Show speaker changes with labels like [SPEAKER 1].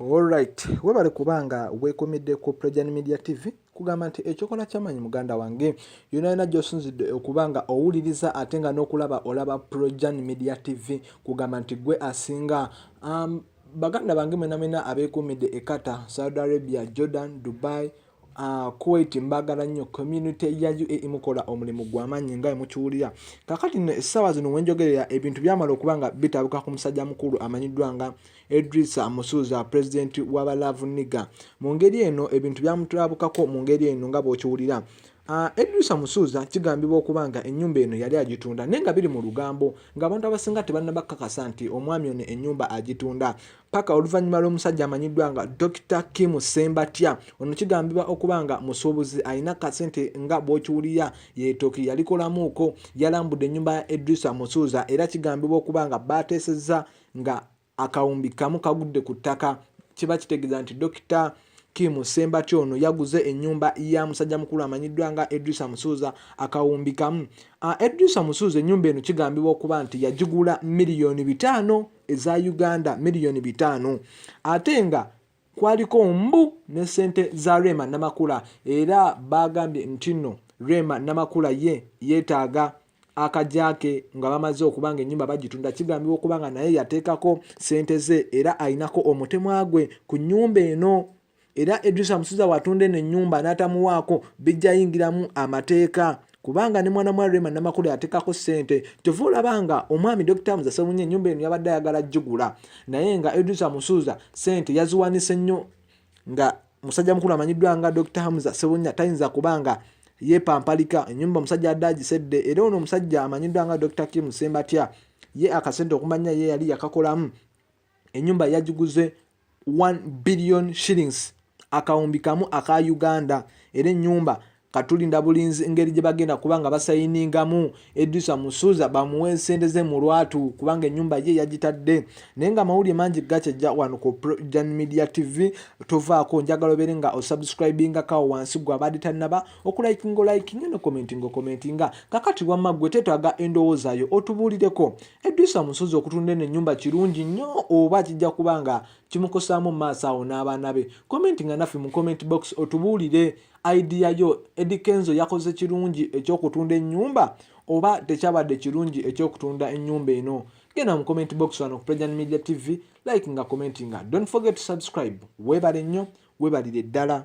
[SPEAKER 1] Alright, webale kubanga wekomedde ku Prejani Media TV kugamba nti ekyokola kyamanyi muganda wange yona gy'osinzidde okubanga owuliriza ate nga n'okulaba olaba Prejani Media TV kugamba nti gwe asinga baganda bange mwenamwena abeekumidde e Qatar, Saudi Arabia, Jordan, Dubai, Kuwait mbagala nnyo community ya UAE mukola omulimu gw'amanyi nga mukiwulira. Kakati nno essaawa zino wenjogerera ebintu byamala okubanga bitabuka ku musajja mukulu amanyiddwa nga Idrisa Musuuza, president wa Love Nigga. Mu ngeri eno ebintu byamutulabukako mu ngeri eno nga bw'okiwulira. Idrisa Musuuza kigambibwa okubanga ennyumba eno yali agitunda naye nga biri mu lugambo ng'abantu abasinga tebannabakakasa nti omwami ono ennyumba agitunda paka oluvannyuma lw'omusajja amanyiddwa nga Dr. Kim Sembatya. Ono kigambibwa okubanga musuubuzi alina kasente nga bw'okiwulira yeetooki yalikolamuuko yalambudde ennyumba ya Idrisa Musuuza era kigambibwa okubanga baateesezza nga akawumbi kamu kagudde ku ttaka. Kiba kitegeeza nti Dr. Kim Sembatya ono yaguze ennyumba ya musajja mukulu amanyiddwa nga Idrisa Musuuza akawumbi kamu. Idrisa Musuuza ennyumba eno kigambibwa okuba nti yagigula miliyoni 5 eza Uganda, miliyoni 5. Ate nga kwaliko mbu ne ssente za Rema Namakula era bagambye nti nno Rema Namakula ye yeetaaga akajake nga bamaze okubanga ennyumba bagitunda. Kigambibwa okubanga naye yateekako ssente ze era aynako omutemwa gwe ku nnyumba eno. Era Idrisa Musuuza watunda eno ennyumba n'atamuwaako bijja yingiramu amateeka kubanga ne mwana mwa Rema Namakula yateekako ssente. Kyova olabanga omwami Dr. Hamza Ssebunya ennyumba eno yabadde ayagala gigula naye nga Idrisa Musuuza ssente yaziwanise nnyo nga musajja mukulu amanyiddwa nga Dr. Hamza Ssebunya tayinza kubanga yeepampalika ennyumba omusajja adde agisedde. Era ono omusajja amanyiddwa nga Dr. Kim Sembatya ye akasente okumanya ye yali yakakolamu ennyumba yagiguze 1 billion shillings akawumbi kamu aka Uganda. Era ennyumba katulinda bulinzi engeri gye bagenda kubanga basayiningamu Idrisa Musuuza bamuwe ssente ze mu lwatu kubanga ennyumba ye yagitadde. Naye nga amawulire mangi gakyajja wano ku Prejani Media TV. Tovaako njagala obeere nga osubscribinga kawo wansi gwe abadde tannaba okulayikinga nokomentinga. Kakati wamma gwe tetwaga endowoozayo otubuulireko Idrisa Musuuza okutunda eno ennyumba kirungi nnyo oba kijja kubanga kimukosaamu mu maaso awo n'abaana be. Commentinga naffe mu comment box otubuulire idea yo. Eddie Kenzo yakoze kirungi eky'okutunda ennyumba oba tekyabadde kirungi eky'okutunda ennyumba eno? Genda mu comment box wano ku Prejani Media TV, likinga commentinga. Don't forget to subscribe. Weebale nnyo, weebalire ddala.